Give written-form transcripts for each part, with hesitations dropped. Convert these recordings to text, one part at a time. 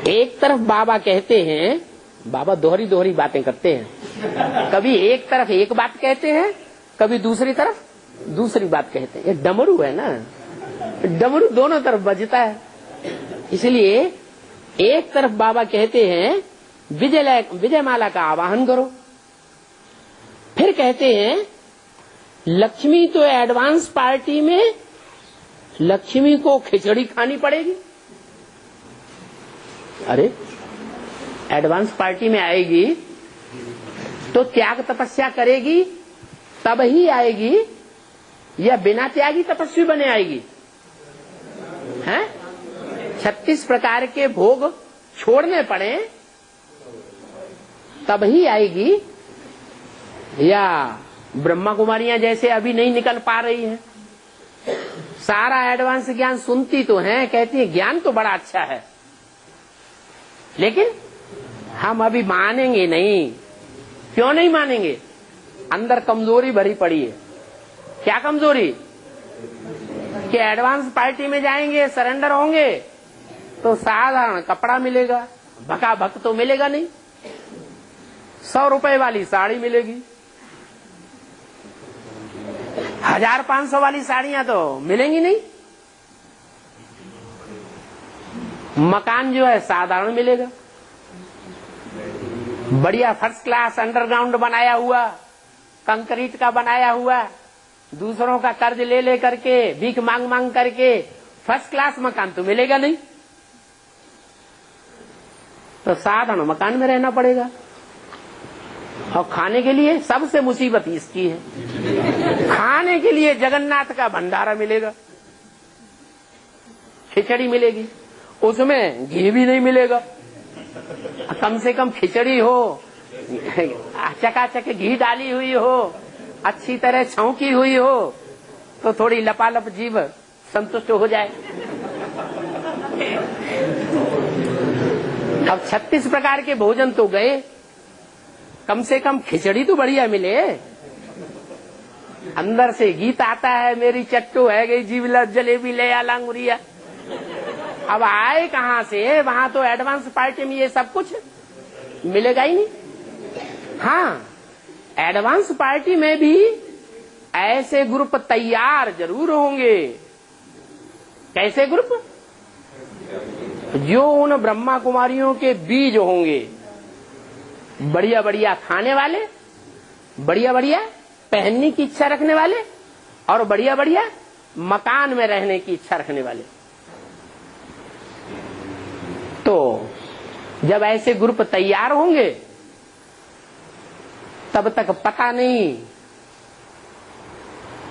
एक तरफ बाबा कहते हैं, बाबा दोहरी दोहरी बातें करते हैं, कभी एक तरफ एक बात कहते हैं, कभी दूसरी तरफ दूसरी बात कहते हैं। ये डमरू है ना, डमरू दोनों तरफ बजता है। इसलिए एक तरफ बाबा कहते हैं विजयमाला का आवाहन करो, फिर कहते हैं लक्ष्मी तो एडवांस पार्टी में लक्ष्मी को खिचड़ी खानी पड़ेगी। अरे एडवांस पार्टी में आएगी तो त्याग तपस्या करेगी तब ही आएगी, या बिना त्यागी तपस्वी बने आएगी? हैं? 36 प्रकार के भोग छोड़ने पड़े तब ही आएगी, या ब्रह्मा कुमारियां जैसे अभी नहीं निकल पा रही हैं? सारा एडवांस ज्ञान सुनती तो हैं, कहती है ज्ञान तो बड़ा अच्छा है, लेकिन हम अभी मानेंगे नहीं। क्यों नहीं मानेंगे? अंदर कमजोरी भरी पड़ी है। क्या कमजोरी? कि एडवांस पार्टी में जाएंगे, सरेंडर होंगे तो साधारण कपड़ा मिलेगा, भका भक तो मिलेगा नहीं। 100 रुपए वाली साड़ी मिलेगी, 1500 वाली साड़ियां तो मिलेंगी नहीं। मकान जो है साधारण मिलेगा, बढ़िया फर्स्ट क्लास अंडरग्राउंड बनाया हुआ, कंक्रीट का बनाया हुआ, दूसरों का कर्ज ले ले करके, भीख मांग मांग करके फर्स्ट क्लास मकान तो मिलेगा नहीं। तो साधारण मकान में रहना पड़ेगा। और खाने के लिए सबसे मुसीबत इसकी है, खाने के लिए जगन्नाथ का भंडारा मिलेगा, खिचड़ी मिलेगी, उसमें घी भी नहीं मिलेगा। कम से कम खिचड़ी हो, चकाचक घी डाली हुई हो, अच्छी तरह छौंकी हुई हो, तो थोड़ी लपालप जीव संतुष्ट हो जाए। अब 36 प्रकार के भोजन तो गए, कम से कम खिचड़ी तो बढ़िया मिले। अंदर से गीत आता है, मेरी चट्टू है गई जीव जलेबी ले आ लांगुरिया। अब आए कहाँ से? वहां तो एडवांस पार्टी में ये सब कुछ मिलेगा ही नहीं। हाँ, एडवांस पार्टी में भी ऐसे ग्रुप तैयार जरूर होंगे। कैसे ग्रुप? जो उन ब्रह्मा कुमारियों के बीज होंगे, बढ़िया बढ़िया खाने वाले, बढ़िया बढ़िया पहनने की इच्छा रखने वाले, और बढ़िया बढ़िया मकान में रहने की इच्छा रखने वाले। तो जब ऐसे ग्रुप तैयार होंगे तब तक पता नहीं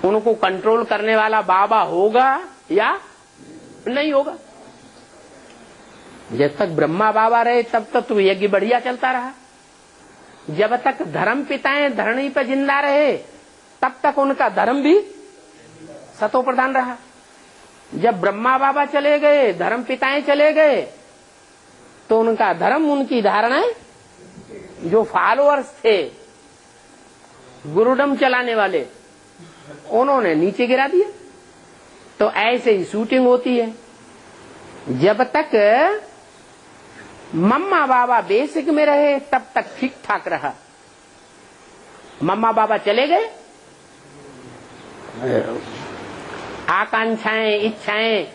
उनको कंट्रोल करने वाला बाबा होगा या नहीं होगा। जब तक ब्रह्मा बाबा रहे तब तक तो यज्ञ बढ़िया चलता रहा। जब तक धर्म पिताएं धरणी पर जिंदा रहे तब तक उनका धर्म भी सतो प्रधान रहा। जब ब्रह्मा बाबा चले गए, धर्म पिताएं चले गए, तो उनका धर्म, उनकी धारणाएं, जो फॉलोअर्स थे गुरुडम चलाने वाले, उन्होंने नीचे गिरा दिया। तो ऐसे ही शूटिंग होती है। जब तक मम्मा बाबा बेसिक में रहे तब तक ठीक ठाक रहा। मम्मा बाबा चले गए, आकांक्षाएं, इच्छाएं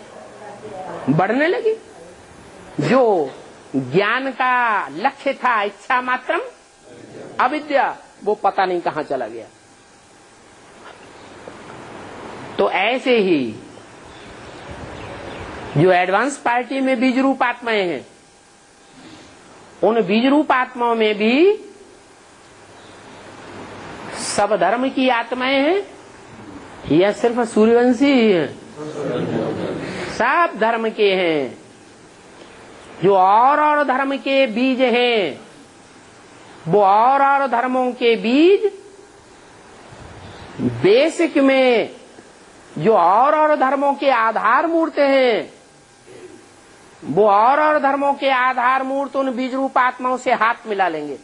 बढ़ने लगी। जो ज्ञान का लक्ष्य था, इच्छा मात्रम अविद्या, वो पता नहीं कहां चला गया। तो ऐसे ही जो एडवांस पार्टी में बीज रूप आत्माएं हैं, उन बीज रूप आत्माओं में भी सब धर्म की आत्माएं हैं या सिर्फ सूर्यवंशी ही हैं? सब धर्म के हैं। जो और धर्म के बीज हैं, वो और धर्मों के बीज बेसिक में जो और धर्मों के आधार मूर्त हैं, वो और धर्मों के आधार मूर्त उन बीज रूप आत्माओं से हाथ मिला लेंगे।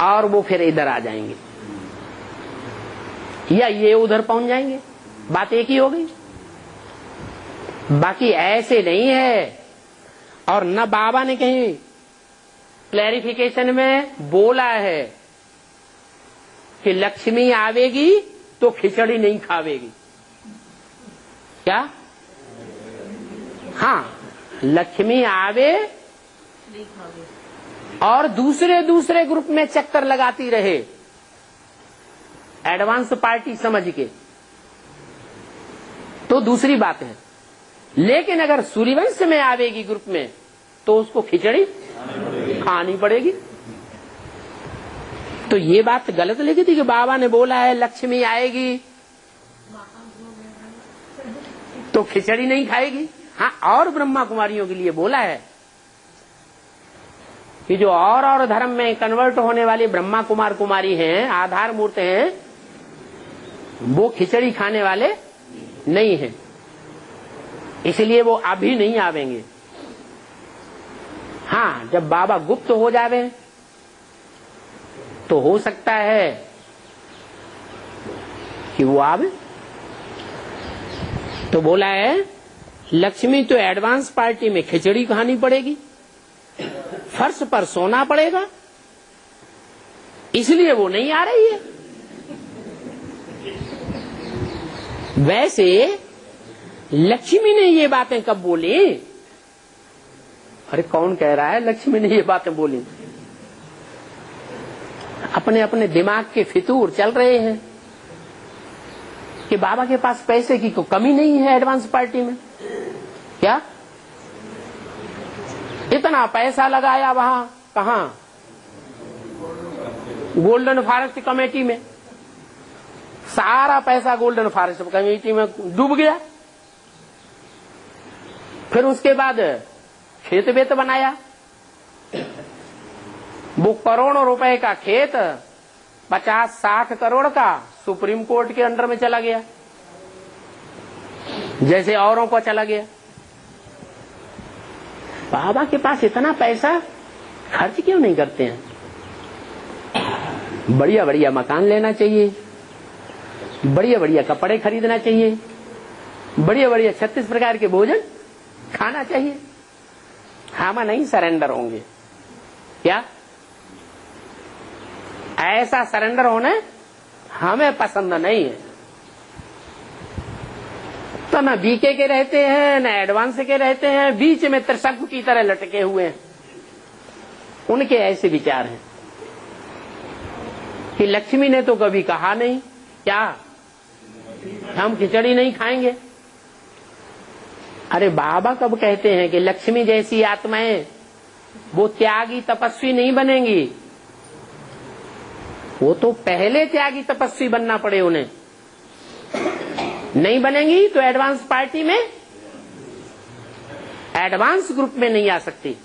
और वो फिर इधर आ जाएंगे या ये उधर पहुंच जाएंगे। बात एक ही हो गई। बाकी ऐसे नहीं है। और न बाबा ने कहीं क्लैरिफिकेशन में बोला है कि लक्ष्मी आवेगी तो खिचड़ी नहीं खावेगी। क्या? हाँ, लक्ष्मी आवे और दूसरे दूसरे ग्रुप में चक्कर लगाती रहे एडवांस पार्टी समझ के, तो दूसरी बात है। लेकिन अगर सूर्यवंश में आवेगी ग्रुप में तो उसको खिचड़ी खानी पड़ेगी। तो ये बात गलत लिखी थी कि बाबा ने बोला है लक्ष्मी आएगी तो खिचड़ी नहीं खाएगी। हाँ, और ब्रह्मा कुमारियों के लिए बोला है कि जो और धर्म में कन्वर्ट होने वाली ब्रह्मा कुमार कुमारी हैं, आधार मूर्त हैं, वो खिचड़ी खाने वाले नहीं हैं, इसलिए वो अभी नहीं आवेंगे। हाँ, जब बाबा गुप्त हो जावे तो हो सकता है कि वो आवे। तो बोला है लक्ष्मी तो एडवांस पार्टी में खिचड़ी खानी पड़ेगी, फर्श पर सोना पड़ेगा, इसलिए वो नहीं आ रही है। वैसे लक्ष्मी ने ये बातें कब बोली? अरे कौन कह रहा है लक्ष्मी ने ये बातें बोली? अपने अपने दिमाग के फितूर चल रहे हैं कि बाबा के पास पैसे की कोई कमी नहीं है एडवांस पार्टी में। क्या इतना पैसा लगाया वहां, कहां? गोल्डन फॉरेस्ट कमेटी में। सारा पैसा गोल्डन फॉरेस्ट कमेटी में डूब गया। फिर उसके बाद खेत वेत बनाया, वो करोड़ों रुपए का खेत 50-60 करोड़ का सुप्रीम कोर्ट के अंडर में चला गया, जैसे औरों को चला गया। बाबा के पास इतना पैसा खर्च क्यों नहीं करते हैं? बढ़िया बढ़िया मकान लेना चाहिए, बढ़िया बढ़िया कपड़े खरीदना चाहिए, बढ़िया बढ़िया 36 प्रकार के भोजन खाना चाहिए। हम नहीं सरेंडर होंगे। क्या? ऐसा सरेंडर होने हमें पसंद नहीं है। तो न बीके के रहते हैं, न एडवांस के रहते हैं, बीच में त्रिशंकु की तरह लटके हुए हैं। उनके ऐसे विचार हैं कि लक्ष्मी ने तो कभी कहा नहीं क्या हम खिचड़ी नहीं खाएंगे। अरे बाबा कब कहते हैं कि लक्ष्मी जैसी आत्माएं वो त्यागी तपस्वी नहीं बनेंगी? वो तो पहले त्यागी तपस्वी बनना पड़े उन्हें। नहीं बनेंगी तो एडवांस पार्टी में, एडवांस ग्रुप में नहीं आ सकती।